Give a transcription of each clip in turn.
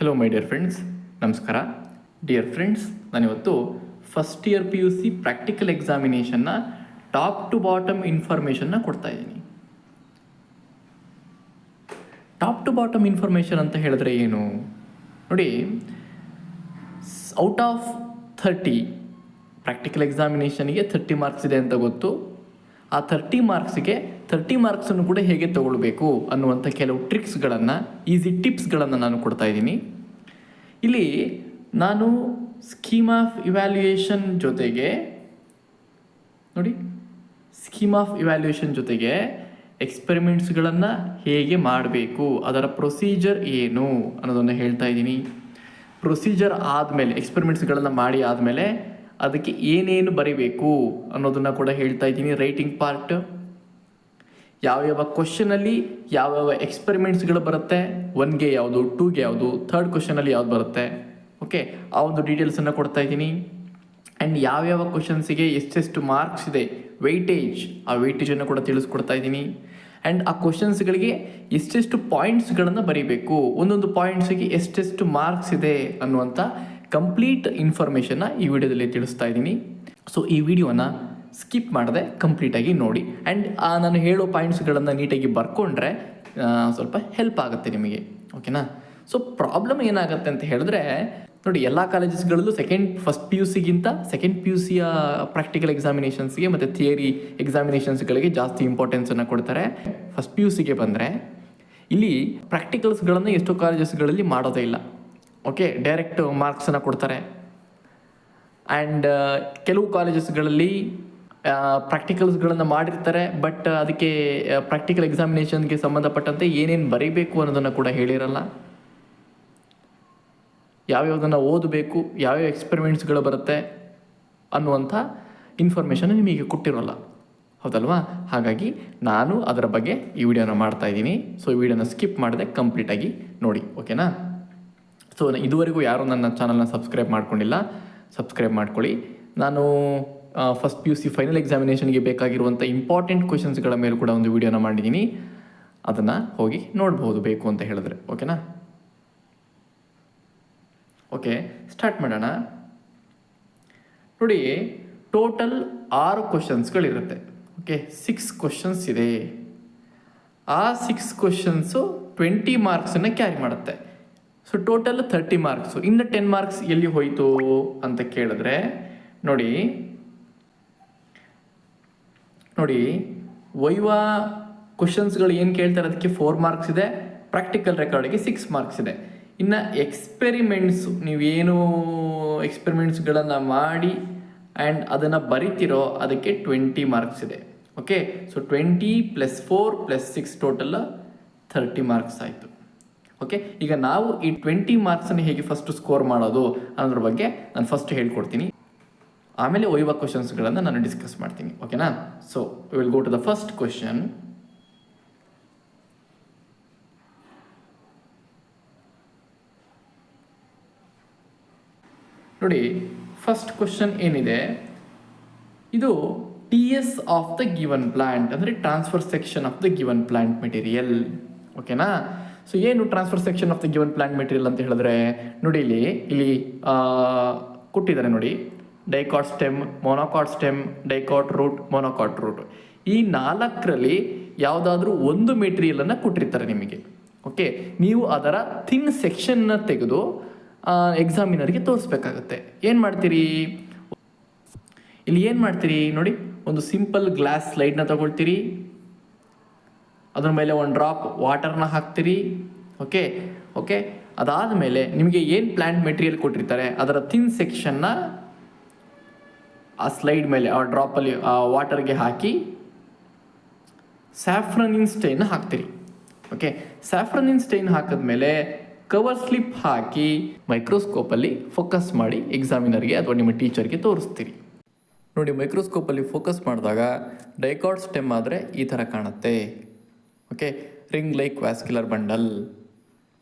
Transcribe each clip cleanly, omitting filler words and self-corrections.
Hello my dear friends, ನಮಸ್ಕಾರ. Dear friends, ನಾನಿವತ್ತು first year PUC practical ಎಕ್ಸಾಮಿನೇಷನ್ನ top to bottom ಇನ್ಫಾರ್ಮೇಷನ್ನ ಕೊಡ್ತಾ ಇದ್ದೀನಿ. ಟಾಪ್ ಟು ಬಾಟಮ್ ಇನ್ಫಾರ್ಮೇಷನ್ ಅಂತ ಹೇಳಿದ್ರೆ ಏನು ನೋಡಿ, ಔಟ್ ಆಫ್ 30 ಪ್ರಾಕ್ಟಿಕಲ್ ಎಕ್ಸಾಮಿನೇಷನ್ಗೆ 30 ಮಾರ್ಕ್ಸ್ ಇದೆ ಅಂತ ಗೊತ್ತು. ಆ 30 ಮಾರ್ಕ್ಸ್ಗೆ 30 ಮಾರ್ಕ್ಸನ್ನು ಕೂಡ ಹೇಗೆ ತಗೊಳ್ಬೇಕು ಅನ್ನುವಂಥ ಕೆಲವು ಟ್ರಿಕ್ಸ್ಗಳನ್ನು, ಈಸಿ ಟಿಪ್ಸ್ಗಳನ್ನು ನಾನು ಕೊಡ್ತಾ ಇದ್ದೀನಿ. ಇಲ್ಲಿ ನಾನು ಸ್ಕೀಮ್ ಆಫ್ ಇವ್ಯಾಲ್ಯೂಯೇಷನ್ ಜೊತೆಗೆ ಎಕ್ಸ್ಪೆರಿಮೆಂಟ್ಸ್ಗಳನ್ನು ಹೇಗೆ ಮಾಡಬೇಕು, ಅದರ ಪ್ರೊಸೀಜರ್ ಏನು ಅನ್ನೋದನ್ನು ಹೇಳ್ತಾ ಇದ್ದೀನಿ. ಪ್ರೊಸೀಜರ್ ಆದಮೇಲೆ, ಎಕ್ಸ್ಪೆರಿಮೆಂಟ್ಸ್ಗಳನ್ನು ಮಾಡಿ ಆದಮೇಲೆ ಅದಕ್ಕೆ ಏನೇನು ಬರೀಬೇಕು ಅನ್ನೋದನ್ನು ಕೂಡ ಹೇಳ್ತಾ ಇದ್ದೀನಿ. ರೈಟಿಂಗ್ ಪಾರ್ಟ್, ಯಾವ್ಯಾವ ಕ್ವಶನಲ್ಲಿ ಯಾವ್ಯಾವ ಎಕ್ಸ್ಪೆರಿಮೆಂಟ್ಸ್ಗಳು ಬರುತ್ತೆ, 1ಗೆ ಯಾವುದು, 2ಗೆ ಯಾವುದು, 3rd ಕ್ವಶನಲ್ಲಿ ಯಾವ್ದು ಬರುತ್ತೆ, ಓಕೆ, ಆ ಒಂದು ಡೀಟೇಲ್ಸನ್ನು ಕೊಡ್ತಾ ಇದ್ದೀನಿ. ಆ್ಯಂಡ್ ಯಾವ್ಯಾವ ಕ್ವಶನ್ಸಿಗೆ ಎಷ್ಟೆಷ್ಟು ಮಾರ್ಕ್ಸ್ ಇದೆ, ವೆಯ್ಟೇಜ್, ಆ ವೆಯ್ಟೇಜನ್ನು ಕೂಡ ತಿಳಿಸ್ಕೊಡ್ತಾ ಇದ್ದೀನಿ. ಆ್ಯಂಡ್ ಆ ಕ್ವಶನ್ಸ್ಗಳಿಗೆ ಎಷ್ಟೆಷ್ಟು ಪಾಯಿಂಟ್ಸ್ಗಳನ್ನು ಬರೀಬೇಕು, ಒಂದೊಂದು ಪಾಯಿಂಟ್ಸಿಗೆ ಎಷ್ಟೆಷ್ಟು ಮಾರ್ಕ್ಸ್ ಇದೆ ಅನ್ನುವಂಥ ಕಂಪ್ಲೀಟ್ ಇನ್ಫಾರ್ಮೇಷನ್ನ ಈ ವಿಡಿಯೋದಲ್ಲಿ ತಿಳಿಸ್ತಾ ಇದ್ದೀನಿ. ಸೊ ಈ ವಿಡಿಯೋನ ಸ್ಕಿಪ್ ಮಾಡದೆ ಕಂಪ್ಲೀಟಾಗಿ ನೋಡಿ. ಆ್ಯಂಡ್ ನಾನು ಹೇಳೋ ಪಾಯಿಂಟ್ಸ್ಗಳನ್ನು ನೀಟಾಗಿ ಬರ್ಕೊಂಡ್ರೆ ಸ್ವಲ್ಪ ಹೆಲ್ಪ್ ಆಗುತ್ತೆ ನಿಮಗೆ, ಓಕೆನಾ. ಸೊ ಪ್ರಾಬ್ಲಮ್ ಏನಾಗುತ್ತೆ ಅಂತ ಹೇಳಿದ್ರೆ ನೋಡಿ, ಎಲ್ಲ ಕಾಲೇಜಸ್ಗಳಲ್ಲೂ ಫಸ್ಟ್ PUCಗಿಂತ ಸೆಕೆಂಡ್ PUCಯ ಪ್ರಾಕ್ಟಿಕಲ್ ಎಕ್ಸಾಮಿನೇಷನ್ಸ್ಗೆ ಮತ್ತು ಥಿಯರಿ ಎಕ್ಸಾಮಿನೇಷನ್ಸ್ಗಳಿಗೆ ಜಾಸ್ತಿ ಇಂಪಾರ್ಟೆನ್ಸನ್ನು ಕೊಡ್ತಾರೆ. ಫಸ್ಟ್ PUCಗೆ ಬಂದರೆ ಇಲ್ಲಿ ಪ್ರಾಕ್ಟಿಕಲ್ಸ್ಗಳನ್ನು ಎಷ್ಟೋ ಕಾಲೇಜಸ್ಗಳಲ್ಲಿ ಮಾಡೋದೇ ಇಲ್ಲ, ಓಕೆ, ಡೈರೆಕ್ಟ್ ಮಾರ್ಕ್ಸನ್ನು ಕೊಡ್ತಾರೆ. ಆ್ಯಂಡ್ ಕೆಲವು ಕಾಲೇಜಸ್ಗಳಲ್ಲಿ ಪ್ರಾಕ್ಟಿಕಲ್ಸ್ಗಳನ್ನು ಮಾಡಿರ್ತಾರೆ, ಬಟ್ ಅದಕ್ಕೆ ಪ್ರಾಕ್ಟಿಕಲ್ ಎಕ್ಸಾಮಿನೇಷನ್ಗೆ ಸಂಬಂಧಪಟ್ಟಂತೆ ಏನೇನು ಬರೀಬೇಕು ಅನ್ನೋದನ್ನು ಕೂಡ ಹೇಳಿರಲ್ಲ. ಯಾವ್ಯಾವುದನ್ನು ಓದಬೇಕು, ಯಾವ್ಯಾವ ಎಕ್ಸ್ಪೆರಿಮೆಂಟ್ಸ್ಗಳು ಬರುತ್ತೆ ಅನ್ನುವಂಥ ಇನ್ಫಾರ್ಮೇಷನ್ ನಿಮಗೆ ಕೊಟ್ಟಿರೋಲ್ಲ, ಹೌದಲ್ವಾ. ಹಾಗಾಗಿ ನಾನು ಅದರ ಬಗ್ಗೆ ಈ ವಿಡಿಯೋನ ಮಾಡ್ತಾ ಇದ್ದೀನಿ. ಸೊ ಈ ವಿಡಿಯೋನ ಸ್ಕಿಪ್ ಮಾಡದೆ ಕಂಪ್ಲೀಟಾಗಿ ನೋಡಿ, ಓಕೆನಾ. ಸೊ ಇದುವರೆಗೂ ಯಾರೂ ನನ್ನ ಚಾನಲ್ನ ಸಬ್ಸ್ಕ್ರೈಬ್ ಮಾಡ್ಕೊಂಡಿಲ್ಲ, ಸಬ್ಸ್ಕ್ರೈಬ್ ಮಾಡ್ಕೊಳ್ಳಿ. ನಾನು ಫಸ್ಟ್ PUC ಫೈನಲ್ ಎಕ್ಸಾಮಿನೇಷನ್ಗೆ ಬೇಕಾಗಿರುವಂಥ ಇಂಪಾರ್ಟೆಂಟ್ ಕ್ವಶನ್ಸ್ಗಳ ಮೇಲೆ ಕೂಡ ಒಂದು ವಿಡಿಯೋನ ಮಾಡಿದ್ದೀನಿ, ಅದನ್ನು ಹೋಗಿ ನೋಡ್ಬೋದು ಬೇಕು ಅಂತ ಹೇಳಿದ್ರೆ, ಓಕೆನಾ. ಓಕೆ, ಸ್ಟಾರ್ಟ್ ಮಾಡೋಣ. ನೋಡಿ, ಟೋಟಲ್ 6 ಕ್ವಶನ್ಸ್ಗಳಿರುತ್ತೆ, ಓಕೆ, 6 ಕ್ವಶನ್ಸ್ ಇದೆ. ಆ 6 ಕ್ವಶನ್ಸು 20 ಮಾರ್ಕ್ಸನ್ನು ಕ್ಯಾರಿ ಮಾಡುತ್ತೆ. So total 30 marks. ಇನ್ನು 10 ಮಾರ್ಕ್ಸ್ ಎಲ್ಲಿ ಹೋಯಿತು ಅಂತ ಕೇಳಿದ್ರೆ ನೋಡಿ, ವೈವಾ ಕ್ವಶನ್ಸ್ಗಳು ಏನು ಕೇಳ್ತಾರೆ ಅದಕ್ಕೆ 4 ಮಾರ್ಕ್ಸ್ ಇದೆ, ಪ್ರಾಕ್ಟಿಕಲ್ ರೆಕಾರ್ಡಿಗೆ 6 ಮಾರ್ಕ್ಸ್ ಇದೆ. ಇನ್ನು ಎಕ್ಸ್ಪೆರಿಮೆಂಟ್ಸು, ನೀವೇನು ಎಕ್ಸ್ಪೆರಿಮೆಂಟ್ಸ್ಗಳನ್ನು ಮಾಡಿ ಆ್ಯಂಡ್ ಅದನ್ನು ಬರಿತಿರೋ ಅದಕ್ಕೆ 20 ಮಾರ್ಕ್ಸ್ ಇದೆ, ಓಕೆ. ಸೊ 20 + 4 + 6 ಟೋಟಲ್ 30 ಮಾರ್ಕ್ಸ್ ಆಯಿತು, ಓಕೆ. ಈಗ ನಾವು ಈ 20 ಮಾರ್ಕ್ಸನ್ನು ಹೇಗೆ ಫಸ್ಟ್ ಸ್ಕೋರ್ ಮಾಡೋದು ಅನ್ನೋದ್ರ ಬಗ್ಗೆ ನಾನು ಫಸ್ಟ್ ಹೇಳ್ಕೊಡ್ತೀನಿ, ಆಮೇಲೆ ವೈವಾ ಕ್ವಶನ್ಸ್ಗಳನ್ನು ನಾನು ಡಿಸ್ಕಸ್ ಮಾಡ್ತೀನಿ, ಓಕೆನಾ. So will go to the first question. ನೋಡಿ, ಫಸ್ಟ್ ಕ್ವಶನ್ ಏನಿದೆ, ಇದು TS of the given plant, ಅಂದರೆ transfer section of the given plant material, ಓಕೆನಾ. ಸೊ ಏನು transfer section of the given plant material ಅಂತ ಹೇಳಿದ್ರೆ ನೋಡಿ, ಇಲ್ಲಿ ಕೊಟ್ಟಿದ್ದಾರೆ ನೋಡಿ, dicot stem, monocot stem, dicot root, monocot root. ಈ 4ರಲ್ಲಿ ಯಾವುದಾದ್ರೂ ಒಂದು ಮೆಟೀರಿಯಲನ್ನು ಕೊಟ್ಟಿರ್ತಾರೆ ನಿಮಗೆ, ಓಕೆ. ನೀವು ಅದರ ಥಿನ್ ಸೆಕ್ಷನ್ನ ತೆಗೆದು ಎಕ್ಸಾಮಿನರ್ಗೆ ತೋರಿಸ್ಬೇಕಾಗತ್ತೆ. ಏನು ಮಾಡ್ತೀರಿ ನೋಡಿ, ಒಂದು ಸಿಂಪಲ್ ಗ್ಲಾಸ್ ಸ್ಲೈಡ್ನ ತಗೊಳ್ತೀರಿ, ಅದ್ರ ಮೇಲೆ ಒಂದು ಡ್ರಾಪ್ ವಾಟರ್ನ ಹಾಕ್ತೀರಿ, ಓಕೆ. ಅದಾದಮೇಲೆ ನಿಮಗೆ ಏನು ಪ್ಲಾಂಟ್ ಮೆಟೀರಿಯಲ್ ಕೊಟ್ಟಿರ್ತಾರೆ ಅದರ ಥಿನ್ ಸೆಕ್ಷನ್ನ ಆ ಸ್ಲೈಡ್ ಮೇಲೆ, ಆ ಡ್ರಾಪಲ್ಲಿ, ಆ ವಾಟರ್ಗೆ ಹಾಕಿ ಸ್ಯಾಫ್ರನಿನ್ ಸ್ಟೈನ್ ಹಾಕ್ತೀರಿ, ಓಕೆ. ಸ್ಯಾಫ್ರನಿನ್ ಸ್ಟೈನ್ ಹಾಕಿದ್ಮೇಲೆ ಕವರ್ ಸ್ಲಿಪ್ ಹಾಕಿ ಮೈಕ್ರೋಸ್ಕೋಪಲ್ಲಿ ಫೋಕಸ್ ಮಾಡಿ ಎಕ್ಸಾಮಿನರ್ಗೆ ಅಥವಾ ನಿಮ್ಮ ಟೀಚರ್ಗೆ ತೋರಿಸ್ತೀರಿ. ನೋಡಿ, ಮೈಕ್ರೋಸ್ಕೋಪಲ್ಲಿ ಫೋಕಸ್ ಮಾಡಿದಾಗ ಡೈಕಾಟ್ ಸ್ಟೆಮ್ ಆದರೆ ಈ ಥರ ಕಾಣುತ್ತೆ, okay, ring like vascular bundle.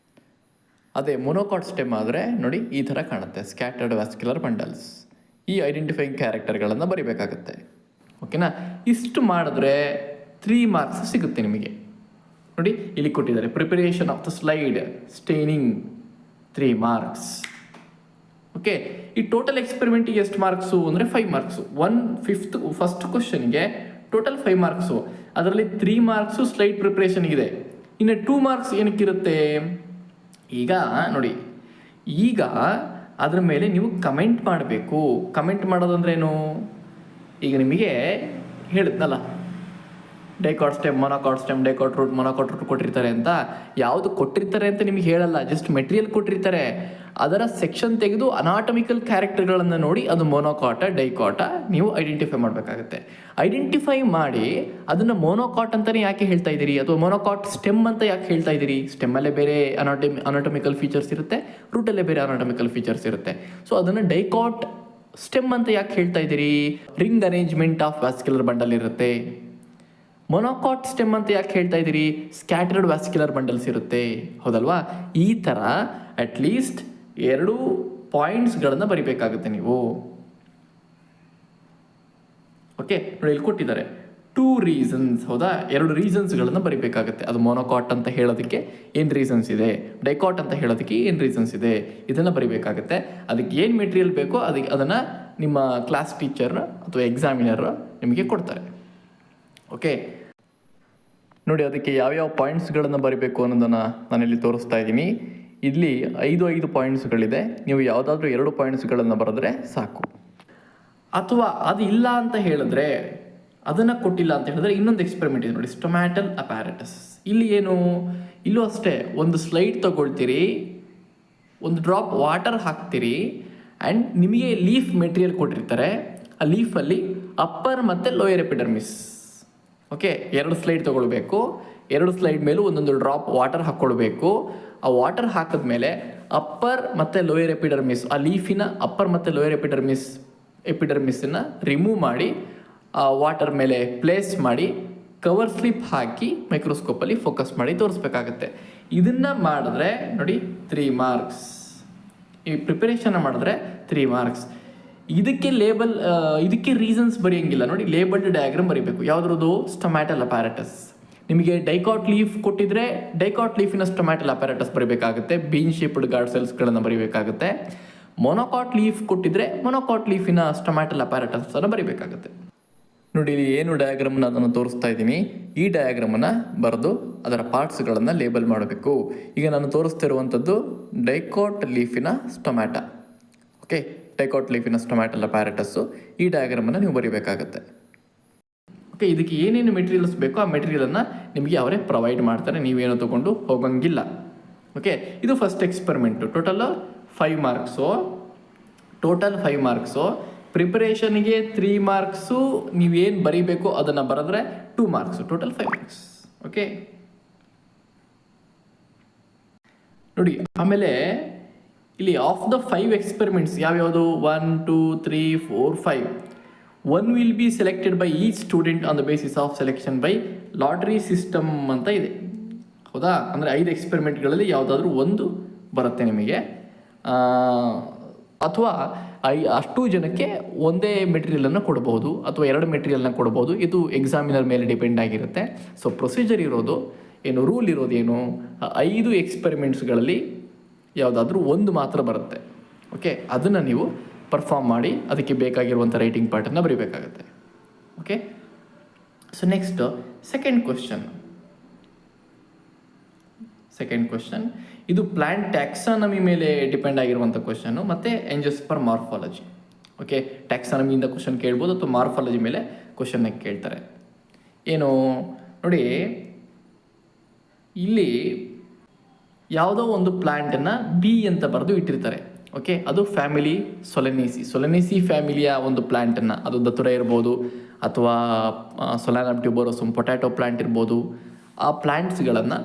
ಅದೇ ಮೊನೊಕಾಟ್ ಸ್ಟೆಮ್ ಆದರೆ ನೋಡಿ ಈ ಥರ ಕಾಣುತ್ತೆ, ಸ್ಕ್ಯಾಟರ್ಡ್ ವ್ಯಾಸ್ಕ್ಯುಲರ್ ಬಂಡಲ್ಸ್. ಈ ಐಡೆಂಟಿಫೈಯಿಂಗ್ ಕ್ಯಾರೆಕ್ಟರ್ಗಳನ್ನು ಬರೀಬೇಕಾಗತ್ತೆ, ಓಕೆನಾ. ಇಷ್ಟು ಮಾಡಿದ್ರೆ 3 ಮಾರ್ಕ್ಸ್ ಸಿಗುತ್ತೆ ನಿಮಗೆ. ನೋಡಿ, ಇಲ್ಲಿ ಕೊಟ್ಟಿದ್ದಾರೆ preparation of the slide, staining, 3 marks. Okay, ಈ ಟೋಟಲ್ ಎಕ್ಸ್ಪೆರಿಮೆಂಟಿಗೆ ಎಷ್ಟು ಮಾರ್ಕ್ಸು ಅಂದರೆ 5 ಮಾರ್ಕ್ಸು. 1/5 ಫಸ್ಟ್ ಕ್ವಶನ್ಗೆ ಟೋಟಲ್ 5 ಮಾರ್ಕ್ಸು. ಅದರಲ್ಲಿ 3 ಮಾರ್ಕ್ಸು ಸ್ಲೈಡ್ ಪ್ರಿಪ್ರೇಷನ್ಗಿದೆ. ಇನ್ನು 2 ಮಾರ್ಕ್ಸ್ ಏನಕ್ಕಿರುತ್ತೆ? ಈಗ ನೋಡಿ, ಈಗ ಅದ್ರ ಮೇಲೆ ನೀವು ಕಮೆಂಟ್ ಮಾಡಬೇಕು. ಕಮೆಂಟ್ ಮಾಡೋದಂದ್ರೇನು? ಈಗ ನಿಮಗೆ ಹೇಳಿದ್ನಲ್ಲ, dicot stem, monocot stem, dicot root, monocot root ಕೊಟ್ಟಿರ್ತಾರೆ ಅಂತ. ಯಾವುದು ಕೊಟ್ಟಿರ್ತಾರೆ ಅಂತ ನಿಮಗೆ ಹೇಳಲ್ಲ, ಜಸ್ಟ್ ಮೆಟೀರಿಯಲ್ ಕೊಟ್ಟಿರ್ತಾರೆ. ಅದರ ಸೆಕ್ಷನ್ ತೆಗೆದು ಅನಾಟಮಿಕಲ್ ಕ್ಯಾರೆಕ್ಟರ್ಗಳನ್ನು ನೋಡಿ ಅದು ಮೊನೊಕಾಟ, ಡೈಕಾಟ ನೀವು ಐಡೆಂಟಿಫೈ ಮಾಡಬೇಕಾಗುತ್ತೆ. ಐಡೆಂಟಿಫೈ ಮಾಡಿ ಅದನ್ನು ಮೊನೊಕಾಟ್ ಅಂತಲೇ ಯಾಕೆ ಹೇಳ್ತಾ ಇದ್ದೀರಿ, ಅಥವಾ ಮೊನೊಕಾಟ್ ಸ್ಟೆಮ್ ಅಂತ ಯಾಕೆ ಹೇಳ್ತಾ ಇದ್ದೀರಿ? ಸ್ಟೆಮ್ಮಲ್ಲೇ ಬೇರೆ ಅನಾಟಮಿಕಲ್ ಫೀಚರ್ಸ್ ಇರುತ್ತೆ, ರೂಟಲ್ಲೇ ಬೇರೆ ಅನಾಟಮಿಕಲ್ ಫೀಚರ್ಸ್ ಇರುತ್ತೆ. ಸೊ ಅದನ್ನು ಡೈಕಾಟ್ ಸ್ಟೆಮ್ ಅಂತ ಯಾಕೆ ಹೇಳ್ತಾ ಇದ್ದೀರಿ? Ring arrangement of vascular bundle ಇರುತ್ತೆ. ಮೊನೊಕಾಟ್ ಸ್ಟೆಮ್ ಅಂತ ಯಾಕೆ ಹೇಳ್ತಾ ಇದ್ದೀರಿ? ಸ್ಕ್ಯಾಟರ್ಡ್ ವ್ಯಾಸ್ಕ್ಯುಲರ್ ಬಂಡಲ್ಸ್ ಇರುತ್ತೆ, ಹೌದಲ್ವಾ? ಈ ಥರ ಅಟ್ಲೀಸ್ಟ್ 2 ಪಾಯಿಂಟ್ಸ್ಗಳನ್ನು ಬರಿಬೇಕಾಗುತ್ತೆ ನೀವು. ಓಕೆ, ನೋಡಿ ಇಲ್ಲಿ ಕೊಟ್ಟಿದ್ದಾರೆ 2 ರೀಸನ್ಸ್, ಹೌದಾ? 2 ರೀಸನ್ಸ್ಗಳನ್ನು ಬರಿಬೇಕಾಗುತ್ತೆ. ಅದು ಮೊನೊಕಾಟ್ ಅಂತ ಹೇಳೋದಕ್ಕೆ ಏನು ರೀಸನ್ಸ್ ಇದೆ, ಡೈಕಾಟ್ ಅಂತ ಹೇಳೋದಕ್ಕೆ ಏನು ರೀಸನ್ಸ್ ಇದೆ, ಇದನ್ನು ಬರಿಬೇಕಾಗುತ್ತೆ. ಅದಕ್ಕೆ ಏನು ಮೆಟೀರಿಯಲ್ ಬೇಕೋ ಅದನ್ನು ನಿಮ್ಮ ಕ್ಲಾಸ್ ಟೀಚರ್ ಅಥವಾ ಎಕ್ಸಾಮಿನರ್ ನಿಮಗೆ ಕೊಡ್ತಾರೆ. ಓಕೆ, ನೋಡಿ ಅದಕ್ಕೆ ಯಾವ್ಯಾವ ಪಾಯಿಂಟ್ಸ್ಗಳನ್ನು ಬರೀಬೇಕು ಅನ್ನೋದನ್ನು ನಾನಿಲ್ಲಿ ತೋರಿಸ್ತಾ ಇದ್ದೀನಿ. ಇಲ್ಲಿ 5 ಪಾಯಿಂಟ್ಸ್ಗಳಿದೆ. ನೀವು ಯಾವುದಾದ್ರೂ 2 ಪಾಯಿಂಟ್ಸ್ಗಳನ್ನು ಬರೆದ್ರೆ ಸಾಕು. ಅಥವಾ ಅದು ಇಲ್ಲ ಅಂತ ಹೇಳಿದ್ರೆ, ಅದನ್ನು ಕೊಟ್ಟಿಲ್ಲ ಅಂತ ಹೇಳಿದ್ರೆ ಇನ್ನೊಂದು ಎಕ್ಸ್ಪೆರಿಮೆಂಟ್ ಇದೆ ನೋಡಿ, ಸ್ಟೊಮ್ಯಾಟಲ್ ಅಪ್ಯಾರಟಸ್. ಇಲ್ಲಿ ಏನು, ಇಲ್ಲೂ ಅಷ್ಟೇ, ಒಂದು ಸ್ಲೈಡ್ ತಗೊಳ್ತೀರಿ, ಒಂದು ಡ್ರಾಪ್ ವಾಟರ್ ಹಾಕ್ತೀರಿ, ಆ್ಯಂಡ್ ನಿಮಗೆ ಲೀಫ್ ಮೆಟೀರಿಯಲ್ ಕೊಟ್ಟಿರ್ತಾರೆ. ಆ ಲೀಫಲ್ಲಿ ಅಪ್ಪರ್ ಮತ್ತು ಲೋಯರ್ ಎಪಿಡರ್ಮಿಸ್. ಓಕೆ, 2 ಸ್ಲೈಡ್ ತೊಗೊಳ್ಬೇಕು. 2 ಸ್ಲೈಡ್ ಮೇಲೂ ಒಂದೊಂದು ಡ್ರಾಪ್ ವಾಟರ್ ಹಾಕ್ಕೊಳ್ಬೇಕು. ಆ ವಾಟರ್ ಹಾಕಿದ್ಮೇಲೆ ಅಪ್ಪರ್ ಮತ್ತು ಲೋಯರ್ ಎಪಿಡರ್ಮಿಸ್, ಆ ಲೀಫಿನ ಅಪ್ಪರ್ ಮತ್ತು ಲೋಯರ್ ಎಪಿಡರ್ಮಿಸನ್ನು ರಿಮೂವ್ ಮಾಡಿ ಆ ವಾಟರ್ ಮೇಲೆ ಪ್ಲೇಸ್ ಮಾಡಿ ಕವರ್ ಸ್ಲಿಪ್ ಹಾಕಿ ಮೈಕ್ರೋಸ್ಕೋಪಲ್ಲಿ ಫೋಕಸ್ ಮಾಡಿ ತೋರಿಸ್ಬೇಕಾಗತ್ತೆ. ಇದನ್ನು ಮಾಡಿದ್ರೆ ನೋಡಿ 3 ಮಾರ್ಕ್ಸ್. ಈ ಪ್ರಿಪರೇಷನ್ ಮಾಡಿದ್ರೆ 3 ಮಾರ್ಕ್ಸ್. ಇದಕ್ಕೆ ರೀಸನ್ಸ್ ಬರೆಯೋಂಗಿಲ್ಲ ನೋಡಿ, ಲೇಬಲ್ಡ್ ಡಯಾಗ್ರಾಮ್ ಬರೀಬೇಕು. ಯಾವುದ್ರದ್ದು? Stomatal apparatus. ನಿಮಗೆ ಡೈಕಾಟ್ ಲೀಫ್ ಕೊಟ್ಟಿದ್ರೆ ಡೈಕಾಟ್ ಲೀಫಿನ ಸ್ಟೊಮ್ಯಾಟಲ್ ಅಪ್ಯಾರಟಸ್ ಬರೀಬೇಕಾಗುತ್ತೆ, ಬೀನ್ ಶೇಪ್ಡ್ ಗಾರ್ಡ್ ಸೆಲ್ಸ್ಗಳನ್ನು ಬರೀಬೇಕಾಗುತ್ತೆ. ಮೊನೊಕಾಟ್ ಲೀಫ್ ಕೊಟ್ಟಿದ್ರೆ ಮೊನೊಕಾಟ್ ಲೀಫಿನ ಸ್ಟೊಮ್ಯಾಟಲ್ ಅಪ್ಯಾರಟಸ್ ಅನ್ನು ಬರೀಬೇಕಾಗುತ್ತೆ. ನೋಡಿ, ಇಲ್ಲಿ ಏನು ಡಯಾಗ್ರಾಮ್ನ ಅದನ್ನು ತೋರಿಸ್ತಾ ಇದ್ದೀನಿ. ಈ ಡಯಾಗ್ರಾಮನ್ನು ಬರೆದು ಅದರ ಪಾರ್ಟ್ಸ್ಗಳನ್ನು ಲೇಬಲ್ ಮಾಡಬೇಕು. ಈಗ ನಾನು ತೋರಿಸ್ತಿರುವಂಥದ್ದು ಡೈಕಾಟ್ ಲೀಫಿನ ಸ್ಟೊಮ್ಯಾಟ. ಓಕೆ, ಡೈಕಾಟ್ ಲೀಫಿನ ಸ್ಟೊಮ್ಯಾಟಲ್ ಅಪ್ಯಾರಟಸ್ಸು. ಈ ಡಯಾಗ್ರಾಮನ್ನು ನೀವು ಬರೀಬೇಕಾಗತ್ತೆ. ಓಕೆ, ಇದಕ್ಕೆ ಏನೇನು ಮೆಟೀರಿಯಲ್ಸ್ ಬೇಕೋ ಆ ಮೆಟೀರಿಯಲನ್ನು ನಿಮಗೆ ಅವರೇ ಪ್ರೊವೈಡ್ ಮಾಡ್ತಾರೆ, ನೀವೇನೋ ತೊಗೊಂಡು ಹೋಗೋಂಗಿಲ್ಲ. ಓಕೆ, ಇದು first experiment. Total 5 marks. Total 5 marks. ಪ್ರಿಪರೇಷನ್ಗೆ 3 ಮಾರ್ಕ್ಸು. ನೀವೇನು ಬರೀಬೇಕು ಅದನ್ನು ಬರೆದ್ರೆ 2 ಮಾರ್ಕ್ಸು. Total 5 marks. ಓಕೆ, ನೋಡಿ ಆಮೇಲೆ ಇಲ್ಲಿ ಆಫ್ ದ 5 ಎಕ್ಸ್ಪೆರಿಮೆಂಟ್ಸ್ ಯಾವ್ಯಾವುದು? 1, 2, 3, 4, 5. 1 will be selected by each student on the basis of selection by lottery system ಅಂತ ಇದೆ, ಹೌದಾ? ಅಂದರೆ 5 ಎಕ್ಸ್ಪೆರಿಮೆಂಟ್ಗಳಲ್ಲಿ ಯಾವುದಾದ್ರೂ ಒಂದು ಬರುತ್ತೆ ನಿಮಗೆ. ಅಥವಾ ಅಷ್ಟು ಜನಕ್ಕೆ ಒಂದೇ ಮೆಟೀರಿಯಲನ್ನು ಕೊಡ್ಬೋದು, ಅಥವಾ 2 ಮೆಟೀರಿಯಲ್ನ ಕೊಡ್ಬೋದು. ಇದು ಎಕ್ಸಾಮಿನರ್ ಮೇಲೆ ಡಿಪೆಂಡ್ ಆಗಿರುತ್ತೆ. ಸೊ ಪ್ರೊಸೀಜರ್ ಇರೋದು ಏನು, ರೂಲ್ ಇರೋದೇನು, 5 ಎಕ್ಸ್ಪೆರಿಮೆಂಟ್ಸ್ಗಳಲ್ಲಿ ಯಾವುದಾದ್ರೂ ಒಂದು ಮಾತ್ರ ಬರುತ್ತೆ. ಓಕೆ, ಅದನ್ನು ನೀವು ಪರ್ಫಾರ್ಮ್ ಮಾಡಿ ಅದಕ್ಕೆ ಬೇಕಾಗಿರುವಂಥ ರೈಟಿಂಗ್ ಪಾರ್ಟನ್ನು ಬರೀಬೇಕಾಗತ್ತೆ. Okay, so next second question. ಇದು ಪ್ಲಾಂಟ್ ಟ್ಯಾಕ್ಸಾನಮಿ ಮೇಲೆ ಡಿಪೆಂಡ್ ಆಗಿರುವಂಥ ಕ್ವಶನ್ನು, ಮತ್ತು ಎಂಜಿಯೋಸ್ಪರ್ಮ್ ಮಾರ್ಫಾಲಜಿ. ಓಕೆ, ಟ್ಯಾಕ್ಸಾನಮಿಯಿಂದ ಕ್ವಶನ್ ಕೇಳ್ಬೋದು, ಅಥವಾ ಮಾರ್ಫಾಲಜಿ ಮೇಲೆ ಕ್ವಶನ್ನ ಕೇಳ್ತಾರೆ. ಏನು ನೋಡಿ, ಇಲ್ಲಿ ಯಾವುದೋ ಒಂದು ಪ್ಲ್ಯಾಂಟನ್ನು ಬಿ ಅಂತ ಬರೆದು ಇಟ್ಟಿರ್ತಾರೆ. ಓಕೆ, ಅದು ಫ್ಯಾಮಿಲಿ ಸೊಲೆನೇಸಿ ಫ್ಯಾಮಿಲಿಯ ಒಂದು ಪ್ಲ್ಯಾಂಟನ್ನು, ಅದು ದತ್ತುರ ಇರ್ಬೋದು, ಅಥವಾ ಸೊಲಾನಮ್ ಟ್ಯೂಬರೋಸಮ್ ಪೊಟ್ಯಾಟೊ ಪ್ಲ್ಯಾಂಟ್ ಇರ್ಬೋದು. ಆ ಪ್ಲ್ಯಾಂಟ್ಸ್ಗಳನ್ನು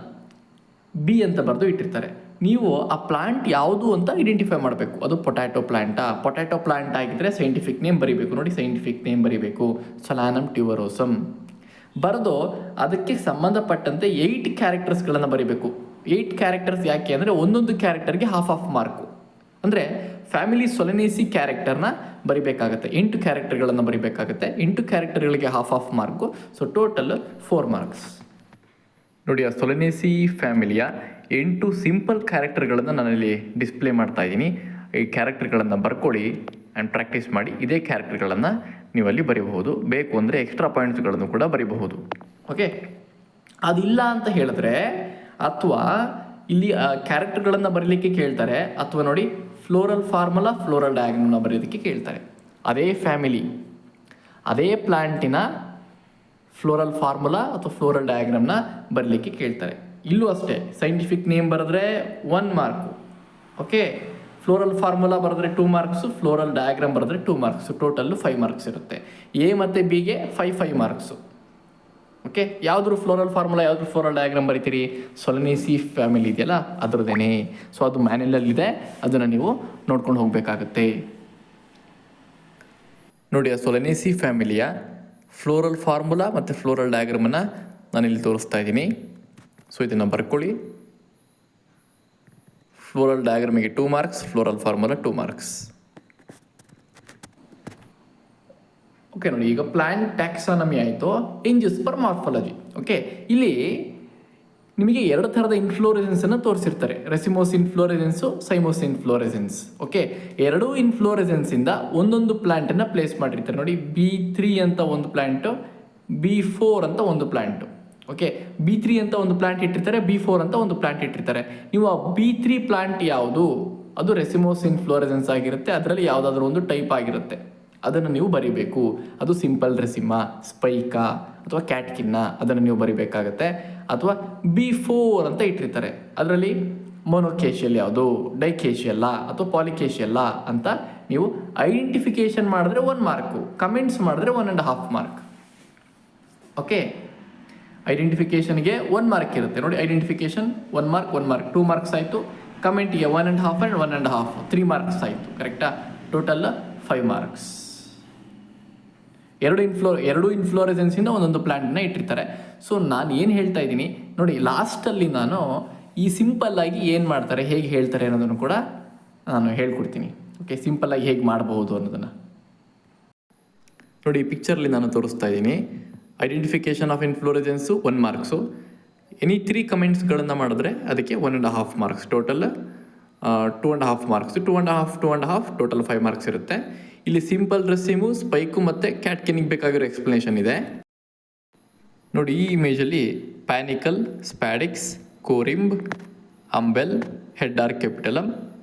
ಬಿ ಅಂತ ಬರೆದು ಇಟ್ಟಿರ್ತಾರೆ. ನೀವು ಆ ಪ್ಲಾಂಟ್ ಯಾವುದು ಅಂತ ಐಡೆಂಟಿಫೈ ಮಾಡಬೇಕು. ಅದು ಪೊಟ್ಯಾಟೊ ಪ್ಲಾಂಟ್ ಆಗಿದ್ದರೆ ಸೈಂಟಿಫಿಕ್ ನೇಮ್ ಬರೀಬೇಕು. ನೋಡಿ, ಸೈಂಟಿಫಿಕ್ ನೇಮ್ ಬರೀಬೇಕು, ಸೊಲಾನಮ್ ಟ್ಯೂಬರೋಸಮ್. ಬರೆದು ಅದಕ್ಕೆ ಸಂಬಂಧಪಟ್ಟಂತೆ 8 ಕ್ಯಾರೆಕ್ಟರ್ಸ್ಗಳನ್ನು ಬರೀಬೇಕು. 8 ಕ್ಯಾರೆಕ್ಟರ್ಸ್ ಯಾಕೆ ಅಂದರೆ ಒಂದೊಂದು ಕ್ಯಾರೆಕ್ಟರ್ಗೆ ಹಾಫ್ ಮಾರ್ಕು. ಅಂದರೆ ಫ್ಯಾಮಿಲಿ ಸೊಲೆನೇಸಿ ಕ್ಯಾರೆಕ್ಟರ್ನ ಬರಿಬೇಕಾಗುತ್ತೆ. 8 ಕ್ಯಾರೆಕ್ಟರ್ಗಳನ್ನು ಬರಿಬೇಕಾಗುತ್ತೆ. 8 ಕ್ಯಾರೆಕ್ಟರ್ಗಳಿಗೆ half mark. So total 4 marks. ನೋಡಿ, ಆ ಸೊಲನೇಸಿ ಫ್ಯಾಮಿಲಿಯ 8 ಸಿಂಪಲ್ ಕ್ಯಾರೆಕ್ಟರ್ಗಳನ್ನು ನಾನಲ್ಲಿ ಡಿಸ್ಪ್ಲೇ ಮಾಡ್ತಾ ಇದ್ದೀನಿ. ಈ ಕ್ಯಾರೆಕ್ಟರ್ಗಳನ್ನು ಬರ್ಕೊಳ್ಳಿ ಆ್ಯಂಡ್ ಪ್ರಾಕ್ಟೀಸ್ ಮಾಡಿ. ಇದೇ ಕ್ಯಾರೆಕ್ಟರ್ಗಳನ್ನು ನೀವು ಅಲ್ಲಿ ಬರೀಬಹುದು. ಬೇಕು ಅಂದರೆ ಎಕ್ಸ್ಟ್ರಾ ಪಾಯಿಂಟ್ಸ್ಗಳನ್ನು ಕೂಡ ಬರೀಬಹುದು. ಓಕೆ, ಅದಿಲ್ಲ ಅಂತ ಹೇಳಿದ್ರೆ, ಅಥವಾ ಇಲ್ಲಿ ಕ್ಯಾರೆಕ್ಟರ್ಗಳನ್ನು ಬರೀಲಿಕ್ಕೆ ಕೇಳ್ತಾರೆ, ಅಥವಾ ನೋಡಿ ಫ್ಲೋರಲ್ ಫಾರ್ಮುಲಾ, ಫ್ಲೋರಲ್ ಡಯಾಗ್ರಾಮ್ನ ಬರೆಯೋದಕ್ಕೆ ಕೇಳ್ತಾರೆ. ಅದೇ ಫ್ಯಾಮಿಲಿ, ಅದೇ ಪ್ಲಾಂಟಿನ ಫ್ಲೋರಲ್ ಫಾರ್ಮುಲಾ ಅಥವಾ ಫ್ಲೋರಲ್ ಡಯಾಗ್ರಾಮ್ನ ಬರಲಿಕ್ಕೆ ಕೇಳ್ತಾರೆ. ಇಲ್ಲೂ ಅಷ್ಟೇ, ಸೈಂಟಿಫಿಕ್ ನೇಮ್ ಬರೆದ್ರೆ 1 ಮಾರ್ಕು. ಓಕೆ, ಫ್ಲೋರಲ್ ಫಾರ್ಮುಲಾ ಬರೆದ್ರೆ 2 ಮಾರ್ಕ್ಸು, ಫ್ಲೋರಲ್ ಡಯಾಗ್ರಾಮ್ ಬರೆದ್ರೆ 2 ಮಾರ್ಕ್ಸು, ಟೋಟಲ್ಲು 5 ಮಾರ್ಕ್ಸ್ ಇರುತ್ತೆ. ಎ ಮತ್ತು ಬಿಗೆ 5 ಮಾರ್ಕ್ಸು. ಓಕೆ, ಯಾವುದ್ರು ಫ್ಲೋರಲ್ ಫಾರ್ಮುಲಾ, ಯಾವ್ದು ಫ್ಲೋರಲ್ ಡಯಾಗ್ರಾಮ್ ಬರೀತೀರಿ? ಸೊಲನೇಸಿ ಫ್ಯಾಮಿಲಿ ಇದೆಯಲ್ಲ ಅದರದ್ದೇನೆ. ಸೊ ಅದು ಮ್ಯಾನ್ಯಲಲ್ಲಿದೆ, ಅದನ್ನು ನೀವು ನೋಡ್ಕೊಂಡು ಹೋಗಬೇಕಾಗತ್ತೆ. ನೋಡಿ, ಆ ಸೊಲನೇಸಿ ಫ್ಯಾಮಿಲಿಯ ಫ್ಲೋರಲ್ ಫಾರ್ಮುಲಾ ಮತ್ತು ಫ್ಲೋರಲ್ ಡಯಾಗ್ರಾಮನ್ನು ನಾನಿಲ್ಲಿ ತೋರಿಸ್ತಾ ಇದ್ದೀನಿ. ಸೊ ಇದನ್ನು ಬರ್ಕೊಳ್ಳಿ. ಫ್ಲೋರಲ್ ಡಯಾಗ್ರಾಮಿಗೆ 2 marks, floral formula 2 marks. Okay, ನೋಡಿ ಈಗ ಪ್ಲಾಂಟ್ ಟ್ಯಾಕ್ಸಾನಮಿ ಆಯಿತು, ಇಂಜಸ್ ಪರ್ ಮಾರ್ಫಾಲಜಿ. ಓಕೆ, ಇಲ್ಲಿ ನಿಮಗೆ 2 ಥರದ ಇನ್ಫ್ಲೋರೆಸೆನ್ಸನ್ನು ತೋರಿಸಿರ್ತಾರೆ. ರೆಸಿಮೋಸ್ ಇನ್ಫ್ಲೋರೆಸೆನ್ಸು, ಸೈಮೋಸ್ ಇನ್ಫ್ಲೋರೆಸೆನ್ಸ್. ಓಕೆ, 2 ಇನ್ಫ್ಲೋರೆಸೆನ್ಸಿಂದ ಒಂದೊಂದು ಪ್ಲಾಂಟನ್ನು ಪ್ಲೇಸ್ ಮಾಡಿರ್ತಾರೆ. ನೋಡಿ, B3 ಅಂತ ಒಂದು ಪ್ಲಾಂಟು, B4 ಅಂತ ಒಂದು ಪ್ಲಾಂಟು. ಓಕೆ, B3 ಅಂತ ಒಂದು ಪ್ಲಾಂಟ್ ಇಟ್ಟಿರ್ತಾರೆ, B4 ಅಂತ ಒಂದು ಪ್ಲಾಂಟ್ ಇಟ್ಟಿರ್ತಾರೆ. ನೀವು ಆ B3 ಪ್ಲಾಂಟ್ ಯಾವುದು, ಅದು ರೆಸಿಮೋಸ್ ಇನ್ಫ್ಲೋರೆಸೆನ್ಸ್ ಆಗಿರುತ್ತೆ. ಅದರಲ್ಲಿ ಯಾವುದಾದ್ರೂ ಒಂದು ಟೈಪ್ ಆಗಿರುತ್ತೆ, ಅದನ್ನು ನೀವು ಬರಿಬೇಕು. ಅದು ಸಿಂಪಲ್ ರೆಸಿಮಾ, ಸ್ಪೈಕಾ ಅಥವಾ ಕ್ಯಾಟ್ಕಿನ್ನ, ಅದನ್ನು ನೀವು ಬರಿಬೇಕಾಗತ್ತೆ. ಅಥವಾ B4 ಅಂತ ಇಟ್ಟಿರ್ತಾರೆ, ಅದರಲ್ಲಿ ಮೊನೊಕೇಶಿಯಲ್ ಯಾವುದು, ಡೈಕೇಶಿಯಲ್ಲ ಅಥವಾ ಪಾಲಿಕೇಶಿಯಲ್ಲ ಅಂತ ನೀವು ಐಡೆಂಟಿಫಿಕೇಶನ್ ಮಾಡಿದ್ರೆ 1 ಮಾರ್ಕು, ಕಮೆಂಟ್ಸ್ ಮಾಡಿದ್ರೆ 1.5 ಮಾರ್ಕ್. ಓಕೆ, ಐಡೆಂಟಿಫಿಕೇಷನ್ಗೆ 1 ಮಾರ್ಕ್ ಇರುತ್ತೆ. ನೋಡಿ, ಐಡೆಂಟಿಫಿಕೇಶನ್ 1 ಮಾರ್ಕ್, 1 ಮಾರ್ಕ್, 2 ಮಾರ್ಕ್ಸ್ ಆಯಿತು. ಕಮೆಂಟಿಗೆ 1.5 ಆ್ಯಂಡ್ 1.5, 3 ಮಾರ್ಕ್ಸ್ ಆಯಿತು. ಕರೆಕ್ಟಾ? Total 5 marks. 2 ಇನ್ಫ್ಲೋರೆಸೆನ್ಸಿಂದ ಒಂದೊಂದು ಪ್ಲಾಂಟನ್ನ ಇಟ್ಟಿರ್ತಾರೆ. ಸೊ ನಾನು ಏನು ಹೇಳ್ತಾ ಇದ್ದೀನಿ ನೋಡಿ, ಲಾಸ್ಟಲ್ಲಿ ನಾನು ಈ ಸಿಂಪಲ್ಲಾಗಿ ಏನು ಮಾಡ್ತಾರೆ, ಹೇಗೆ ಹೇಳ್ತಾರೆ ಅನ್ನೋದನ್ನು ಕೂಡ ನಾನು ಹೇಳ್ಕೊಡ್ತೀನಿ. ಓಕೆ, ಸಿಂಪಲ್ಲಾಗಿ ಹೇಗೆ ಮಾಡಬಹುದು ಅನ್ನೋದನ್ನು ನೋಡಿ. ಈ ಪಿಕ್ಚರ್ಲಿ ನಾನು ತೋರಿಸ್ತಾ ಇದ್ದೀನಿ. Identification of inflorescence 1 marks. Any 3 ಕಮೆಂಟ್ಸ್ಗಳನ್ನು ಮಾಡಿದ್ರೆ ಅದಕ್ಕೆ 1.5 marks. Total 2.5 marks. 2.5 total 5 marks ಇರುತ್ತೆ. ಇಲ್ಲಿ ಸಿಂಪಲ್ ರೆಸಿಮು, ಸ್ಪೈಕು ಮತ್ತು ಕ್ಯಾಟ್ಕಿನಿಗೆ ಬೇಕಾಗಿರೋ ಎಕ್ಸ್ಪ್ಲನೇಷನ್ ಇದೆ. ನೋಡಿ, ಈ ಇಮೇಜಲ್ಲಿ panicle, spadix, corymb, umbel, head or capitulum,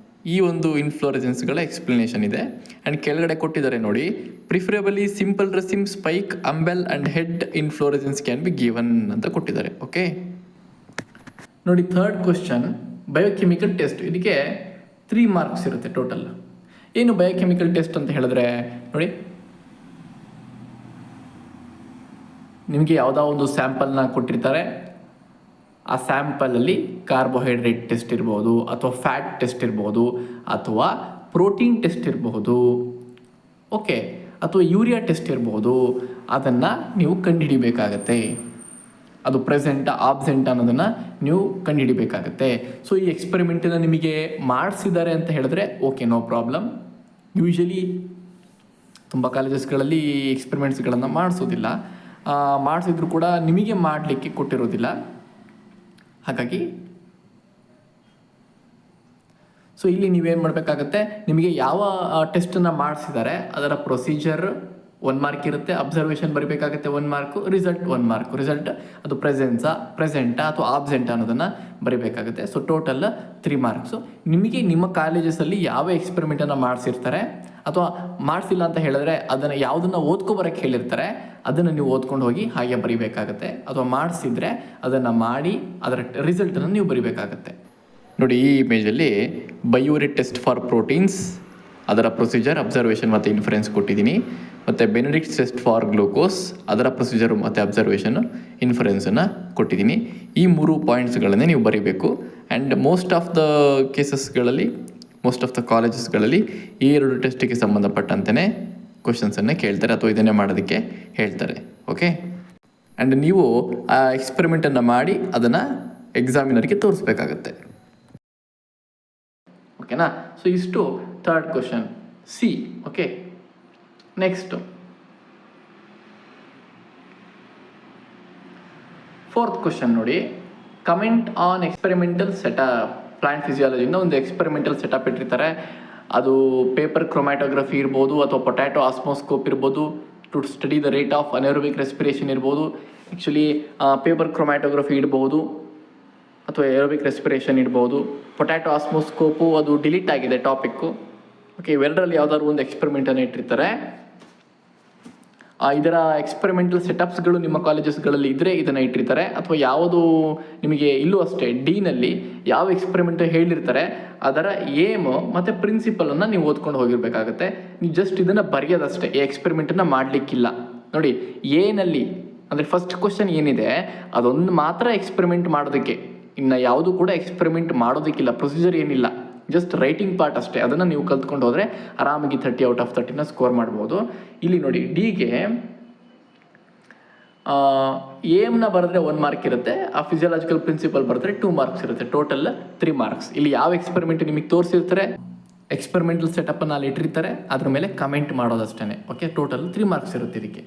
ಈ ಒಂದು ಇನ್ಫ್ಲೋರೆಸೆನ್ಸ್ಗಳ ಎಕ್ಸ್ಪ್ಲನೇಷನ್ ಇದೆ. ಆ್ಯಂಡ್ ಕೆಳಗಡೆ ಕೊಟ್ಟಿದ್ದಾರೆ ನೋಡಿ, preferably simple raceme, spike, umbel and head inflorescence can be given ಅಂತ ಕೊಟ್ಟಿದ್ದಾರೆ. ಓಕೆ, ನೋಡಿ 3rd ಕ್ವಶನ್, ಬಯೋಕೆಮಿಕಲ್ ಟೆಸ್ಟ್. ಇದಕ್ಕೆ 3 ಮಾರ್ಕ್ಸ್ ಇರುತ್ತೆ ಟೋಟಲ್. ಏನು ಬಯೋಕೆಮಿಕಲ್ ಟೆಸ್ಟ್ ಅಂತ ಹೇಳಿದ್ರೆ, ನೋಡಿ ನಿಮಗೆ ಯಾವುದೋ ಒಂದು ಸ್ಯಾಂಪಲ್ನ ಕೊಟ್ಟಿರ್ತಾರೆ. ಆ ಸ್ಯಾಂಪಲಲ್ಲಿ ಕಾರ್ಬೋಹೈಡ್ರೇಟ್ ಟೆಸ್ಟ್ ಇರ್ಬೋದು, ಅಥವಾ ಫ್ಯಾಟ್ ಟೆಸ್ಟ್ ಇರ್ಬೋದು, ಅಥವಾ ಪ್ರೋಟೀನ್ ಟೆಸ್ಟ್ ಇರಬಹುದು. ಓಕೆ, ಅಥವಾ ಯೂರಿಯಾ ಟೆಸ್ಟ್ ಇರ್ಬೋದು. ಅದನ್ನು ನೀವು ಕಂಡುಹಿಡಿಬೇಕಾಗತ್ತೆ. ಅದು ಪ್ರೆಸೆಂಟ್ ಆಬ್ಸೆಂಟ್ ಅನ್ನೋದನ್ನು ನೀವು ಕಂಡುಹಿಡಿಬೇಕಾಗತ್ತೆ. ಸೊ ಈ ಎಕ್ಸ್ಪೆರಿಮೆಂಟನ್ನು ನಿಮಗೆ ಮಾಡಿಸಿದ್ದಾರೆ ಅಂತ ಹೇಳಿದ್ರೆ ಓಕೆ, ನೋ ಪ್ರಾಬ್ಲಮ್. ಯೂಶಲಿ ತುಂಬ ಕಾಲೇಜಸ್ಗಳಲ್ಲಿ ಎಕ್ಸ್ಪೆರಿಮೆಂಟ್ಸ್ಗಳನ್ನು ಮಾಡಿಸೋದಿಲ್ಲ. ಮಾಡಿಸಿದ್ರು ಕೂಡ ನಿಮಗೆ ಮಾಡಲಿಕ್ಕೆ ಕೊಟ್ಟಿರೋದಿಲ್ಲ. ಹಾಗಾಗಿ ಸೊ ಇಲ್ಲಿ ನೀವೇನು ಮಾಡಬೇಕಾಗತ್ತೆ, ನಿಮಗೆ ಯಾವ ಟೆಸ್ಟನ್ನು ಮಾಡಿಸಿದ್ದಾರೆ ಅದರ ಪ್ರೊಸೀಜರ್ 1 ಮಾರ್ಕ್ ಇರುತ್ತೆ. ಅಬ್ಸರ್ವೇಷನ್ ಬರೀಬೇಕಾಗುತ್ತೆ 1 ಮಾರ್ಕು. Result 1 mark. ರಿಸಲ್ಟ್ ಅದು ಪ್ರೆಸೆಂಟಾ ಅಥವಾ ಆಬ್ಸೆಂಟಾ ಅನ್ನೋದನ್ನು ಬರೀಬೇಕಾಗುತ್ತೆ. So total 3 marks. ನಿಮಗೆ ನಿಮ್ಮ ಕಾಲೇಜಸಲ್ಲಿ ಯಾವ ಎಕ್ಸ್ಪೆರಿಮೆಂಟನ್ನು ಮಾಡಿಸಿರ್ತಾರೆ ಅಥವಾ ಮಾಡಿಸಿಲ್ಲ ಅಂತ ಹೇಳಿದ್ರೆ ಅದನ್ನು ಯಾವುದನ್ನು ಓದ್ಕೊಬರೋಕ್ಕೆ ಹೇಳಿರ್ತಾರೆ, ಅದನ್ನು ನೀವು ಓದ್ಕೊಂಡು ಹೋಗಿ ಹಾಗೆ ಬರೀಬೇಕಾಗತ್ತೆ. ಅಥವಾ ಮಾಡಿಸಿದ್ರೆ ಅದನ್ನು ಮಾಡಿ ಅದರ ರಿಸಲ್ಟನ್ನು ನೀವು ಬರೀಬೇಕಾಗತ್ತೆ. ನೋಡಿ, ಈ ಇಮೇಜಲ್ಲಿ ಬಯೋರಿಟ್ ಟೆಸ್ಟ್ ಫಾರ್ ಪ್ರೋಟೀನ್ಸ್, ಅದರ ಪ್ರೊಸೀಜರ್, ಅಬ್ಸರ್ವೇಷನ್ ಮತ್ತು ಇನ್ಫರೆನ್ಸ್ ಕೊಟ್ಟಿದ್ದೀನಿ. ಮತ್ತು ಬೆನೆಡಿಕ್ಟ್ ಟೆಸ್ಟ್ ಫಾರ್ ಗ್ಲೂಕೋಸ್, ಅದರ ಪ್ರೊಸೀಜರು ಮತ್ತು ಅಬ್ಸರ್ವೇಷನ್, ಇನ್ಫರೆನ್ಸನ್ನು ಕೊಟ್ಟಿದ್ದೀನಿ. ಈ 3 ಪಾಯಿಂಟ್ಸ್ಗಳನ್ನೇ ನೀವು ಬರೀಬೇಕು. ಆ್ಯಂಡ್ ಮೋಸ್ಟ್ ಆಫ್ ದ ಕಾಲೇಜಸ್ಗಳಲ್ಲಿ ಈ 2 ಟೆಸ್ಟಿಗೆ ಸಂಬಂಧಪಟ್ಟಂತೆ ಕ್ವಶನ್ಸನ್ನು ಕೇಳ್ತಾರೆ ಅಥವಾ ಇದನ್ನೇ ಮಾಡೋದಕ್ಕೆ ಹೇಳ್ತಾರೆ. ಓಕೆ, ಆ್ಯಂಡ್ ನೀವು ಆ ಎಕ್ಸ್ಪೆರಿಮೆಂಟನ್ನು ಮಾಡಿ ಅದನ್ನು ಎಕ್ಸಾಮಿನರ್ಗೆ ತೋರಿಸ್ಬೇಕಾಗತ್ತೆ. ಓಕೆನಾ? ಸೊ ಇಷ್ಟು 3rd question C. Okay, next 4th question ನೋಡಿ. Comment on experimental setup. Plant ಫಿಸಿಯಾಲಜಿಯಿಂದ ಒಂದು ಎಕ್ಸ್ಪೆರಿಮೆಂಟಲ್ ಸೆಟಪ್ ಇಟ್ಟಿರ್ತಾರೆ. ಅದು ಪೇಪರ್ ಕ್ರೊಮ್ಯಾಟೋಗ್ರಫಿ ಇರ್ಬೋದು, ಅಥವಾ ಪೊಟ್ಯಾಟೊ ಆಸ್ಮೋಸ್ಕೋಪ್ ಇರ್ಬೋದು, to study the rate of anaerobic respiration ಇರ್ಬೋದು. ಆ್ಯಕ್ಚುಲಿ ಪೇಪರ್ ಕ್ರೊಮ್ಯಾಟೋಗ್ರಫಿ ಇಡ್ಬೋದು, ಅಥವಾ ಏರೋಬಿಕ್ ರೆಸ್ಪಿರೇಷನ್ ಇಡ್ಬೋದು. ಪೊಟ್ಯಾಟೊ ಆಸ್ಮೋಸ್ಕೋಪು ಅದು ಡಿಲೀಟ್ ಆಗಿದೆ ಟಾಪಿಕ್ಕು. ಓಕೆ, ಇವೆರಡರಲ್ಲಿ ಯಾವ್ದಾದ್ರು ಒಂದು ಎಕ್ಸ್ಪೆರಿಮೆಂಟನ್ನು ಇಟ್ಟಿರ್ತಾರೆ. ಇದರ ಎಕ್ಸ್ಪೆರಿಮೆಂಟಲ್ ಸೆಟಪ್ಸ್ಗಳು ನಿಮ್ಮ ಕಾಲೇಜಸ್ಗಳಲ್ಲಿ ಇದ್ದರೆ ಇದನ್ನು ಇಟ್ಟಿರ್ತಾರೆ. ಅಥವಾ ಯಾವುದು ನಿಮಗೆ ಇಲ್ಲೂ ಅಷ್ಟೇ, ಡಿನಲ್ಲಿ ಯಾವ ಎಕ್ಸ್ಪೆರಿಮೆಂಟ್ ಹೇಳಿರ್ತಾರೆ ಅದರ ಏಮು ಮತ್ತು ಪ್ರಿನ್ಸಿಪಲನ್ನು ನೀವು ಓದ್ಕೊಂಡು ಹೋಗಿರಬೇಕಾಗತ್ತೆ. ನೀವು ಜಸ್ಟ್ ಇದನ್ನು ಬರೆಯೋದಷ್ಟೇ, ಈ ಎಕ್ಸ್ಪೆರಿಮೆಂಟನ್ನು ಮಾಡಲಿಕ್ಕಿಲ್ಲ. ನೋಡಿ, ಏನಲ್ಲಿ ಅಂದರೆ ಫಸ್ಟ್ ಕ್ವಶನ್ ಏನಿದೆ ಅದೊಂದು ಮಾತ್ರ ಎಕ್ಸ್ಪೆರಿಮೆಂಟ್ ಮಾಡೋದಕ್ಕೆ, ಇನ್ನು ಯಾವುದು ಕೂಡ ಎಕ್ಸ್ಪೆರಿಮೆಂಟ್ ಮಾಡೋದಕ್ಕಿಲ್ಲ. ಪ್ರೊಸೀಜರ್ ಏನಿಲ್ಲ, ಜಸ್ಟ್ ರೈಟಿಂಗ್ ಪಾರ್ಟ್ ಅಷ್ಟೇ. ಅದನ್ನು ನೀವು ಕಲ್ತ್ಕೊಂಡು ಹೋದರೆ ಆರಾಮಾಗಿ 30 ಔಟ್ ಆಫ್ 30 ಸ್ಕೋರ್ ಮಾಡ್ಬೋದು. ಇಲ್ಲಿ ನೋಡಿ, ಡಿಗೆ ಏಮ್ನ ಬರೆದ್ರೆ 1 ಮಾರ್ಕ್ ಇರುತ್ತೆ, ಆ ಫಿಸಿಯಾಲಜಿಕಲ್ ಪ್ರಿನ್ಸಿಪಲ್ ಬರೆದ್ರೆ 2 ಮಾರ್ಕ್ಸ್ ಇರುತ್ತೆ. Total 3 marks. ಇಲ್ಲಿ ಯಾವ ಎಕ್ಸ್ಪೆರಿಮೆಂಟ್ ನಿಮಗೆ ತೋರಿಸಿರ್ತಾರೆ, ಎಕ್ಸ್ಪೆರಿಮೆಂಟಲ್ ಸೆಟಪ್ಪನ್ನು ಅಲ್ಲಿ ಇಟ್ಟಿರ್ತಾರೆ, ಅದ್ರ ಮೇಲೆ ಕಮೆಂಟ್ ಮಾಡೋದಷ್ಟೇ. ಓಕೆ, ಟೋಟಲ್ 3 ಮಾರ್ಕ್ಸ್ ಇರುತ್ತೆ ಇದಕ್ಕೆ.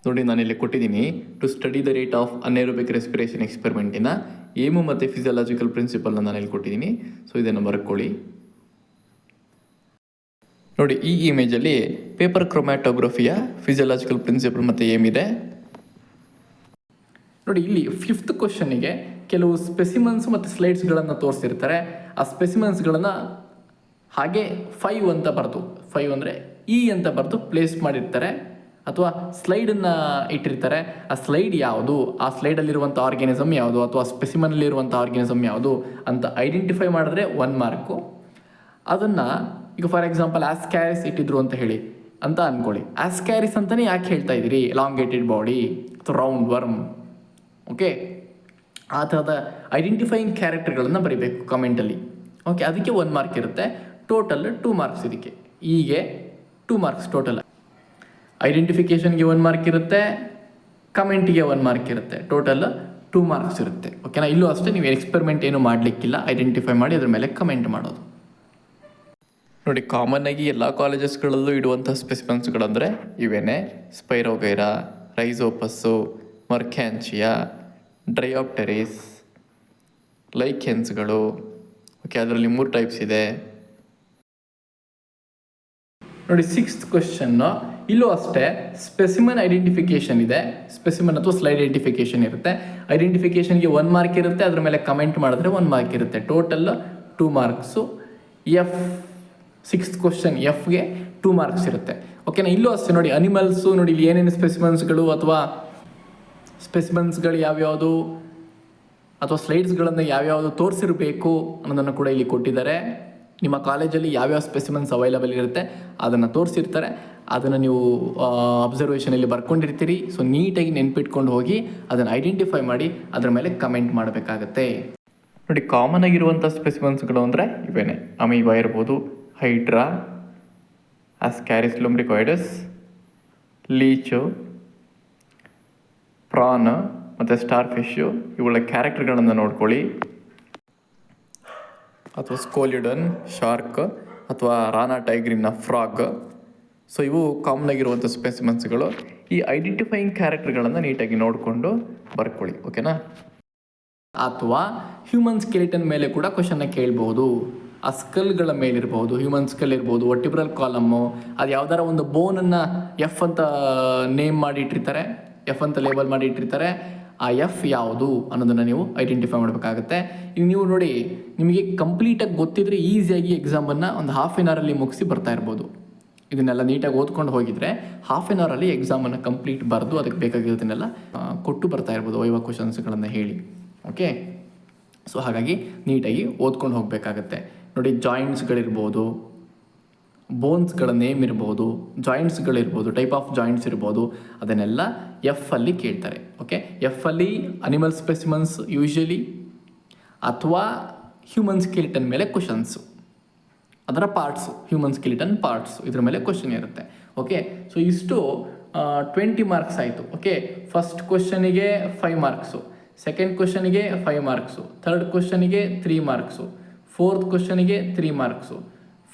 ನೋಡಿ, ನಾನಿಲ್ಲಿ ಕೊಟ್ಟಿದ್ದೀನಿ to study the rate of anaerobic respiration ಎಕ್ಸ್ಪೆರಿಮೆಂಟಿನ ಏಮು ಮತ್ತು ಫಿಸಿಯಾಲಜಿಕಲ್ ಪ್ರಿನ್ಸಿಪಲ್ನ ನಾನಿಲ್ಲಿ ಕೊಟ್ಟಿದ್ದೀನಿ. ಸೊ ಇದನ್ನು ಬರ್ಕೊಳ್ಳಿ. ನೋಡಿ, ಈ ಇಮೇಜಲ್ಲಿ ಪೇಪರ್ ಕ್ರೊಮ್ಯಾಟೋಗ್ರಫಿಯ ಫಿಸಿಯಾಲಜಿಕಲ್ ಪ್ರಿನ್ಸಿಪಲ್ ಮತ್ತು ಏಮಿದೆ. ನೋಡಿ, ಇಲ್ಲಿ 5th ಕ್ವಶನಿಗೆ ಕೆಲವು ಸ್ಪೆಸಿಮನ್ಸ್ ಮತ್ತು ಸ್ಲೈಡ್ಸ್ಗಳನ್ನು ತೋರಿಸಿರ್ತಾರೆ. ಆ ಸ್ಪೆಸಿಮನ್ಸ್ಗಳನ್ನು ಹಾಗೆ 5 ಅಂತ ಬರೆದು, 5 ಅಂದರೆ ಇ ಅಂತ ಬರೆದು ಪ್ಲೇಸ್ ಮಾಡಿರ್ತಾರೆ. ಅಥವಾ ಸ್ಲೈಡನ್ನು ಇಟ್ಟಿರ್ತಾರೆ. ಆ ಸ್ಲೈಡ್ ಯಾವುದು, ಆ ಸ್ಲೈಡಲ್ಲಿರುವಂಥ ಆರ್ಗ್ಯಾನಿಸಮ್ ಯಾವುದು, ಅಥವಾ ಸ್ಪೆಸಿಮನಲ್ಲಿರುವಂಥ ಆರ್ಗ್ಯಾನಿಸಮ್ ಯಾವುದು ಅಂತ ಐಡೆಂಟಿಫೈ ಮಾಡಿದ್ರೆ 1 ಮಾರ್ಕು. ಅದನ್ನು ಈಗ ಫಾರ್ ಎಕ್ಸಾಂಪಲ್ ಆಸ್ಕ್ಯಾರಿಸ್ ಇಟ್ಟಿದ್ರು ಅಂತ ಹೇಳಿ ಅಂತ ಅಂದ್ಕೊಳ್ಳಿ. ಆಸ್ಕ್ಯಾರಿಸ್ ಅಂತಲೇ ಯಾಕೆ ಹೇಳ್ತಾ ಇದ್ದೀರಿ, ಎಲಾಂಗೇಟೆಡ್ ಬಾಡಿ ಅಥವಾ ರೌಂಡ್ ವರ್ಮ್. ಓಕೆ, ಆ ಥರದ ಐಡೆಂಟಿಫೈಯಿಂಗ್ ಕ್ಯಾರೆಕ್ಟರ್ಗಳನ್ನು ಬರೀಬೇಕು ಕಮೆಂಟಲ್ಲಿ. ಓಕೆ, ಅದಕ್ಕೆ 1 ಮಾರ್ಕ್ ಇರುತ್ತೆ. ಟೋಟಲ್ 2 ಮಾರ್ಕ್ಸ್ ಇದಕ್ಕೆ. ಹೀಗೆ 2 ಮಾರ್ಕ್ಸ್ ಟೋಟಲ್. ಐಡೆಂಟಿಫಿಕೇಷನ್ಗೆ 1 ಮಾರ್ಕ್ ಇರುತ್ತೆ, ಕಮೆಂಟಿಗೆ 1 ಮಾರ್ಕ್ ಇರುತ್ತೆ. ಟೋಟಲ್ 2 ಮಾರ್ಕ್ಸ್ ಇರುತ್ತೆ. ಓಕೆನಾ? ಇಲ್ಲೂ ಅಷ್ಟೇ, ನೀವು ಎಕ್ಸ್ಪೆರಿಮೆಂಟ್ ಏನು ಮಾಡಲಿಕ್ಕಿಲ್ಲ, ಐಡೆಂಟಿಫೈ ಮಾಡಿ ಅದ್ರ ಮೇಲೆ ಕಮೆಂಟ್ ಮಾಡೋದು. ನೋಡಿ, ಕಾಮನ್ ಆಗಿ ಎಲ್ಲ ಕಾಲೇಜಸ್ಗಳಲ್ಲೂ ಇಡುವಂಥ ಸ್ಪೆಸಿಮನ್ಸ್ಗಳಂದರೆ ಇವೇನೆ: ಸ್ಪೈರೋಗೈರಾ, ರೈಸೋಪಸ್ಸು, ಮರ್ಕ್ಯಾಂಚಿಯಾ, ಡ್ರೈಆಪ್ಟೆರಿಸ್, ಲೈಕೆನ್ಸ್ಗಳು. ಓಕೆ, ಅದರಲ್ಲಿ 3 ಟೈಪ್ಸ್ ಇದೆ. ನೋಡಿ, 6th ಕ್ವೆಶ್ಚನ್ನು ಇಲ್ಲೂ ಅಷ್ಟೇ ಸ್ಪೆಸಿಮನ್ ಐಡೆಂಟಿಫಿಕೇಷನ್ ಇದೆ. ಸ್ಪೆಸಿಮನ್ ಅಥವಾ ಸ್ಲೈಡ್ ಐಡೆಂಟಿಫಿಕೇಷನ್ ಇರುತ್ತೆ. ಐಡೆಂಟಿಫಿಕೇಷನ್ಗೆ 1 ಮಾರ್ಕ್ ಇರುತ್ತೆ, ಅದ್ರ ಮೇಲೆ ಕಮೆಂಟ್ ಮಾಡಿದ್ರೆ 1 ಮಾರ್ಕ್ ಇರುತ್ತೆ. Total 2 marks. 6th ಕ್ವಶನ್ ಎಫ್ಗೆ 2 ಮಾರ್ಕ್ಸ್ ಇರುತ್ತೆ. ಓಕೆನಾ? ಇಲ್ಲೂ ಅಷ್ಟೇ ನೋಡಿ, ಅನಿಮಲ್ಸು ನೋಡಿ, ಇಲ್ಲಿ ಏನೇನು ಸ್ಪೆಸಿಮನ್ಸ್ಗಳು ಅಥವಾ ಸ್ಪೆಸಿಮನ್ಸ್ಗಳು ಯಾವ್ಯಾವುದು ಅಥವಾ ಸ್ಲೈಡ್ಸ್ಗಳನ್ನು ಯಾವ್ಯಾವುದು ತೋರಿಸಿರಬೇಕು ಅನ್ನೋದನ್ನು ಕೂಡ ಇಲ್ಲಿ ಕೊಟ್ಟಿದ್ದಾರೆ. ನಿಮ್ಮ ಕಾಲೇಜಲ್ಲಿ ಯಾವ್ಯಾವ ಸ್ಪೆಸಿಮನ್ಸ್ ಅವೈಲಬಲ್ ಇರುತ್ತೆ ಅದನ್ನು ತೋರಿಸಿರ್ತಾರೆ. ಅದನ್ನು ನೀವು ಅಬ್ಸರ್ವೇಷನಲ್ಲಿ ಬರ್ಕೊಂಡಿರ್ತೀರಿ. ಸೊ ನೀಟಾಗಿ ನೆನ್ಪಿಟ್ಕೊಂಡು ಹೋಗಿ ಅದನ್ನು ಐಡೆಂಟಿಫೈ ಮಾಡಿ ಅದರ ಮೇಲೆ ಕಮೆಂಟ್ ಮಾಡಬೇಕಾಗತ್ತೆ. ನೋಡಿ, ಕಾಮನ್ ಆಗಿರುವಂಥ ಸ್ಪೆಸಿಮನ್ಸ್ಗಳು ಅಂದರೆ ಇವೇನೆ: ಅಮೀಬಾ ಇರ್ಬೋದು, ಹೈಡ್ರಾ, ಆಸ್ಕ್ಯಾರಿಸ್ ಲುಂಬ್ರಿಕಾಯ್ಡಸ್, ಲೀಚು, ಪ್ರಾನ್ ಮತ್ತು ಸ್ಟಾರ್ ಫಿಶ್ಶು. ಇವುಗಳ ಕ್ಯಾರೆಕ್ಟರ್ಗಳನ್ನು ನೋಡ್ಕೊಳ್ಳಿ. ಅಥವಾ ಸ್ಕೋಲಿಡನ್ ಶಾರ್ಕ್, ಅಥವಾ ರಾನಾ ಟೈಗ್ರಿನ ಫ್ರಾಗ್. ಸೊ ಇವು ಕಾಮನ್ ಆಗಿರುವಂಥ ಸ್ಪೆಸಿಮನ್ಸ್ಗಳು. ಈ ಐಡೆಂಟಿಫೈಯಿಂಗ್ ಕ್ಯಾರೆಕ್ಟರ್ಗಳನ್ನು ನೀಟಾಗಿ ನೋಡಿಕೊಂಡು ಬರ್ಕೊಳ್ಳಿ. ಓಕೆನಾ? ಅಥವಾ ಹ್ಯೂಮನ್ ಸ್ಕೆಲಿಟನ್ ಮೇಲೆ ಕೂಡ ಕ್ವಶನ್ನ ಕೇಳ್ಬೋದು. ಆ ಸ್ಕಲ್ಗಳ ಮೇಲಿರ್ಬೋದು, ಹ್ಯೂಮನ್ ಸ್ಕಲ್ ಇರ್ಬೋದು, ವರ್ಟಿಬ್ರಲ್ ಕಾಲಮ್ಮು, ಅದು ಯಾವ್ದಾರ ಒಂದು ಬೋನನ್ನು ಎಫ್ ಅಂತ ನೇಮ್ ಮಾಡಿ ಇಟ್ಟಿರ್ತಾರೆ, ಎಫ್ ಅಂತ ಲೇಬಲ್ ಮಾಡಿ ಇಟ್ಟಿರ್ತಾರೆ. ಆ ಎಫ್ ಯಾವುದು ಅನ್ನೋದನ್ನು ನೀವು ಐಡೆಂಟಿಫೈ ಮಾಡಬೇಕಾಗತ್ತೆ. ಈಗ ನೀವು ನೋಡಿ, ನಿಮಗೆ ಕಂಪ್ಲೀಟಾಗಿ ಗೊತ್ತಿದ್ರೆ ಈಸಿಯಾಗಿ ಎಕ್ಸಾಮನ್ನು ಒಂದು ಹಾಫ್ ಆನ್ ಅವರಲ್ಲಿ ಮುಗಿಸಿ ಬರ್ತಾ ಇರ್ಬೋದು. ಇದನ್ನೆಲ್ಲ ನೀಟಾಗಿ ಓದ್ಕೊಂಡು ಹೋಗಿದರೆ ಹಾಫ್ ಆನ್ ಅವರಲ್ಲಿ ಎಕ್ಸಾಮನ್ನು ಕಂಪ್ಲೀಟ್ ಬರೆದು ಅದಕ್ಕೆ ಬೇಕಾಗಿರೋದನ್ನೆಲ್ಲ ಕೊಟ್ಟು ಬರ್ತಾ ಇರ್ಬೋದು, ವೈವಾ ಕ್ವಶನ್ಸ್ಗಳನ್ನು ಹೇಳಿ. ಓಕೆ, ಸೊ ಹಾಗಾಗಿ ನೀಟಾಗಿ ಓದ್ಕೊಂಡು ಹೋಗಬೇಕಾಗತ್ತೆ. ನೋಡಿ, ಜಾಯಿಂಟ್ಸ್ಗಳಿರ್ಬೋದು, ಬೋನ್ಸ್ಗಳ ನೇಮ್ ಇರ್ಬೋದು, ಜಾಯಿಂಟ್ಸ್ಗಳಿರ್ಬೋದು, ಟೈಪ್ ಆಫ್ ಜಾಯಿಂಟ್ಸ್ ಇರ್ಬೋದು, ಅದನ್ನೆಲ್ಲ ಎಫಲ್ಲಿ ಕೇಳ್ತಾರೆ. ಓಕೆ, ಎಫಲ್ಲಿ ಅನಿಮಲ್ ಸ್ಪೆಸಿಮನ್ಸ್ ಯೂಶ್ವಲಿ, ಅಥವಾ ಹ್ಯೂಮನ್ ಸ್ಕೆಲಿಟನ್ ಮೇಲೆ ಕ್ವಶನ್ಸು, ಅದರ ಪಾರ್ಟ್ಸು, ಹ್ಯೂಮನ್ ಸ್ಕೆಲಿಟನ್ ಪಾರ್ಟ್ಸು, ಇದ್ರ ಮೇಲೆ ಕ್ವಶನ್ ಇರುತ್ತೆ. ಓಕೆ, ಸೊ ಇಷ್ಟು 20 ಮಾರ್ಕ್ಸ್ ಆಯಿತು. ಓಕೆ, ಫಸ್ಟ್ ಕ್ವಶನಿಗೆ 5 ಮಾರ್ಕ್ಸು, ಸೆಕೆಂಡ್ ಕ್ವಶನಿಗೆ 5 ಮಾರ್ಕ್ಸು, ಥರ್ಡ್ ಕ್ವಶನಿಗೆ 3 ಮಾರ್ಕ್ಸು, ಫೋರ್ತ್ ಕ್ವಶನಿಗೆ 3 ಮಾರ್ಕ್ಸು,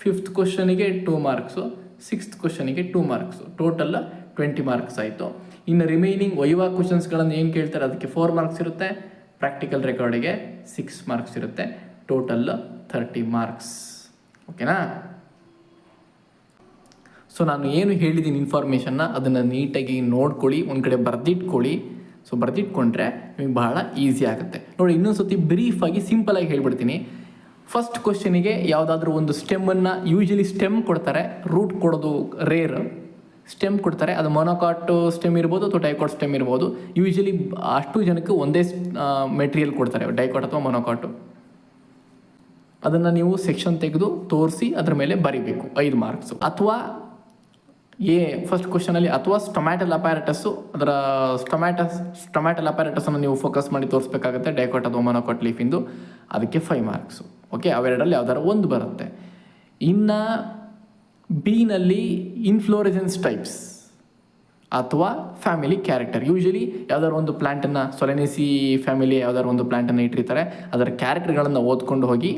5th ಕ್ವಶನಿಗೆ 2 ಮಾರ್ಕ್ಸು, 6th ಕ್ವಶನಿಗೆ 2 ಮಾರ್ಕ್ಸು. ಟೋಟಲ್ 20 ಮಾರ್ಕ್ಸ್ ಆಯಿತು. ಇನ್ನು ರಿಮೈನಿಂಗ್ ವೈವಾ ಕ್ವಶನ್ಸ್ಗಳನ್ನು ಏನು ಕೇಳ್ತಾರೆ ಅದಕ್ಕೆ 4 ಮಾರ್ಕ್ಸ್ ಇರುತ್ತೆ, ಪ್ರಾಕ್ಟಿಕಲ್ ರೆಕಾರ್ಡಿಗೆ 6 ಮಾರ್ಕ್ಸ್ ಇರುತ್ತೆ, ಟೋಟಲ್ 30 ಮಾರ್ಕ್ಸ್. ಓಕೆನಾ? ಸೊ ನಾನು ಏನು ಹೇಳಿದ್ದೀನಿ ಇನ್ಫಾರ್ಮೇಷನ್ನ ಅದನ್ನು ನೀಟಾಗಿ ನೋಡ್ಕೊಳ್ಳಿ, ಒಂದು ಕಡೆ ಬರೆದಿಟ್ಕೊಳ್ಳಿ. ಸೊ ಬರೆದಿಟ್ಕೊಂಡ್ರೆ ನಿಮಗೆ ಬಹಳ ಈಸಿ ಆಗುತ್ತೆ. ನೋಡಿ, ಇನ್ನೊಂದು ಸತಿ ಬ್ರೀಫಾಗಿ ಸಿಂಪಲಾಗಿ ಹೇಳ್ಬಿಡ್ತೀನಿ. ಫಸ್ಟ್ ಕ್ವಶನಿಗೆ ಯಾವುದಾದ್ರೂ ಒಂದು ಸ್ಟೆಮ್ಮನ್ನು, ಯೂಶಲಿ ಸ್ಟೆಮ್ ಕೊಡ್ತಾರೆ, ರೂಟ್ ಕೊಡೋದು ರೇರ್. ಸ್ಟೆಮ್ ಕೊಡ್ತಾರೆ, ಅದು ಮೊನೊಕಾಟ್ ಸ್ಟೆಮ್ ಇರ್ಬೋದು ಅಥವಾ ಡೈಕಾಟ್ ಸ್ಟೆಮ್ ಇರ್ಬೋದು. ಯೂಶಲಿ ಅಷ್ಟು ಜನಕ್ಕೆ ಒಂದೇ ಮೆಟೀರಿಯಲ್ ಕೊಡ್ತಾರೆ, ಡೈಕಾಟ್ ಅಥವಾ ಮೊನೊಕಾಟು. ಅದನ್ನು ನೀವು ಸೆಕ್ಷನ್ ತೆಗೆದು ತೋರಿಸಿ ಅದರ ಮೇಲೆ ಬರಿಬೇಕು, 5 ಮಾರ್ಕ್ಸು. ಅಥವಾ ಫಸ್ಟ್ ಕ್ವಶನಲ್ಲಿ ಅಥವಾ ಸ್ಟೊಮ್ಯಾಟಲ್ ಅಪ್ಯಾರಟಸ್ಸು, ಅದರ ಸ್ಟೊಮ್ಯಾಟಲ್ ಅಪ್ಯಾರಟಸನ್ನು ನೀವು ಫೋಕಸ್ ಮಾಡಿ ತೋರಿಸ್ಬೇಕಾಗುತ್ತೆ, ಡೈಕಾಟ್ ಅಥವಾ ಮೊನೊಕಾಟ್ ಲೀಫಿಂದು, ಅದಕ್ಕೆ 5 ಮಾರ್ಕ್ಸು. ಓಕೆ, ಅವೆರಡರಲ್ಲಿ ಯಾವ್ದಾರು ಒಂದು ಬರುತ್ತೆ. ಇನ್ನು ಬಿನಲ್ಲಿ ಇನ್ಫ್ಲೋರೆಸೆನ್ಸ್ ಟೈಪ್ಸ್ ಅಥವಾ ಫ್ಯಾಮಿಲಿ ಕ್ಯಾರೆಕ್ಟರ್. ಯೂಶಲಿ ಯಾವ್ದಾದ್ರು ಒಂದು ಪ್ಲ್ಯಾಂಟನ್ನು, ಸೊಲೆನೇಸಿ ಫ್ಯಾಮಿಲಿ ಯಾವ್ದಾದ್ರು ಒಂದು ಪ್ಲ್ಯಾಂಟನ್ನು ಇಟ್ಟಿರ್ತಾರೆ, ಅದರ ಕ್ಯಾರೆಕ್ಟರ್ಗಳನ್ನು ಓದ್ಕೊಂಡು ಹೋಗಿ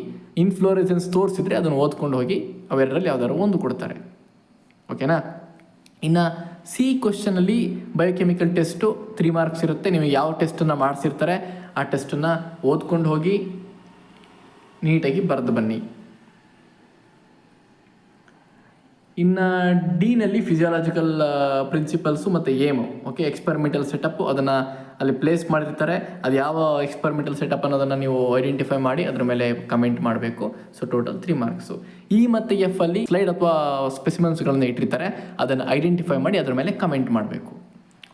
ಇನ್ಫ್ಲೋರೆಸೆನ್ಸ್ ತೋರಿಸಿದ್ರೆ ಅದನ್ನು ಓದ್ಕೊಂಡು ಹೋಗಿ ಅವೆರಡರಲ್ಲಿ ಯಾವ್ದಾದ್ರು ಒಂದು ಕೊಡ್ತಾರೆ. ಓಕೆನಾ? ಇನ್ನು ಸಿ ಕ್ವಶನಲ್ಲಿ ಬಯೋಕೆಮಿಕಲ್ ಟೆಸ್ಟು 3 ಮಾರ್ಕ್ಸ್ ಇರುತ್ತೆ. ನೀವು ಯಾವ ಟೆಸ್ಟನ್ನು ಮಾಡಿಸಿರ್ತಾರೆ ಆ ಟೆಸ್ಟನ್ನು ಓದ್ಕೊಂಡು ಹೋಗಿ ನೀಟಾಗಿ ಬರೆದು ಬನ್ನಿ. ಇನ್ನು ಡಿನಲ್ಲಿ ಫಿಸಿಯಾಲಜಿಕಲ್ ಪ್ರಿನ್ಸಿಪಲ್ಸು ಮತ್ತು ಏಮು. ಓಕೆ, ಎಕ್ಸ್ಪೆರಿಮೆಂಟಲ್ ಸೆಟಪ್ಪು ಅದನ್ನು ಅಲ್ಲಿ ಪ್ಲೇಸ್ ಮಾಡಿರ್ತಾರೆ, ಅದು ಯಾವ ಎಕ್ಸ್ಪೆರಿಮೆಂಟಲ್ ಸೆಟಪ್ ಅನ್ನೋದನ್ನು ನೀವು ಐಡೆಂಟಿಫೈ ಮಾಡಿ ಅದ್ರ ಮೇಲೆ ಕಮೆಂಟ್ ಮಾಡಬೇಕು. So total 3 marks. ಇ ಮತ್ತು ಎಫ್ ಅಲ್ಲಿ ಸ್ಲೈಡ್ ಅಥವಾ ಸ್ಪೆಸಿಮೆನ್ಸ್ಗಳನ್ನ ಇಟ್ಟಿರ್ತಾರೆ, ಅದನ್ನು ಐಡೆಂಟಿಫೈ ಮಾಡಿ ಅದ್ರ ಮೇಲೆ ಕಮೆಂಟ್ ಮಾಡಬೇಕು.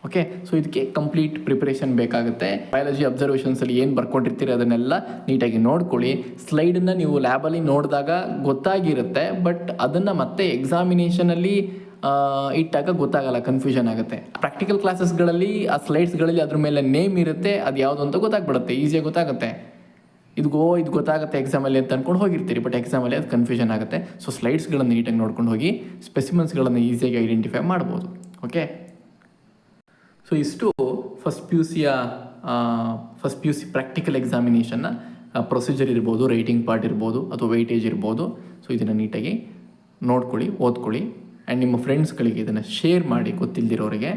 ಓಕೆ, ಸೊ ಇದಕ್ಕೆ ಕಂಪ್ಲೀಟ್ ಪ್ರಿಪರೇಷನ್ ಬೇಕಾಗುತ್ತೆ. ಬಯಾಲಜಿ ಅಬ್ಸರ್ವೇಷನ್ಸಲ್ಲಿ ಏನು ಬರ್ಕೊಂಡಿರ್ತೀರಿ ಅದನ್ನೆಲ್ಲ ನೀಟಾಗಿ ನೋಡ್ಕೊಳ್ಳಿ. ಸ್ಲೈಡನ್ನು ನೀವು ಲ್ಯಾಬಲ್ಲಿ ನೋಡಿದಾಗ ಗೊತ್ತಾಗಿರುತ್ತೆ, ಬಟ್ ಅದನ್ನು ಮತ್ತೆ ಎಕ್ಸಾಮಿನೇಷನಲ್ಲಿ ಇಟ್ಟಾಗ ಗೊತ್ತಾಗಲ್ಲ, ಕನ್ಫ್ಯೂಷನ್ ಆಗುತ್ತೆ. ಪ್ರಾಕ್ಟಿಕಲ್ ಕ್ಲಾಸಸ್ಗಳಲ್ಲಿ ಆ ಸ್ಲೈಡ್ಸ್ಗಳಲ್ಲಿ ಅದ್ರ ಮೇಲೆ ನೇಮ್ ಇರುತ್ತೆ, ಅದು ಯಾವುದು ಅಂತ ಗೊತ್ತಾಗ್ಬಿಡುತ್ತೆ, ಈಸಿಯಾಗಿ ಗೊತ್ತಾಗುತ್ತೆ. ಇದು ಗೊತ್ತಾಗುತ್ತೆ ಎಕ್ಸಾಮಲ್ಲಿ ಅಂತ ಅಂದ್ಕೊಂಡು ಹೋಗಿರ್ತೀರಿ, ಬಟ್ ಎಕ್ಸಾಮಲ್ಲಿ ಅದು ಕನ್ಫ್ಯೂಷನ್ ಆಗುತ್ತೆ. ಸೊ ಸ್ಲೈಡ್ಸ್ಗಳನ್ನು ನೀಟಾಗಿ ನೋಡ್ಕೊಂಡು ಹೋಗಿ ಸ್ಪೆಸಿಮೆನ್ಸ್ಗಳನ್ನು ಈಸಿಯಾಗಿ ಐಡೆಂಟಿಫೈ ಮಾಡ್ಬೋದು. ಓಕೆ, ಸೊ ಇಷ್ಟು first P U C practical ಎಕ್ಸಾಮಿನೇಷನ್ನ ಪ್ರೊಸೀಜರ್ ಇರ್ಬೋದು, ರೈಟಿಂಗ್ ಪಾರ್ಟ್ ಇರ್ಬೋದು ಅಥವಾ ವೆಯ್ಟೇಜ್ ಇರ್ಬೋದು. ಸೊ ಇದನ್ನು ನೀಟಾಗಿ ನೋಡ್ಕೊಳ್ಳಿ, ಓದ್ಕೊಳ್ಳಿ, ಆ್ಯಂಡ್ ನಿಮ್ಮ ಫ್ರೆಂಡ್ಸ್ಗಳಿಗೆ ಇದನ್ನು ಶೇರ್ ಮಾಡಿ ಗೊತ್ತಿಲ್ಲದಿರೋರಿಗೆ.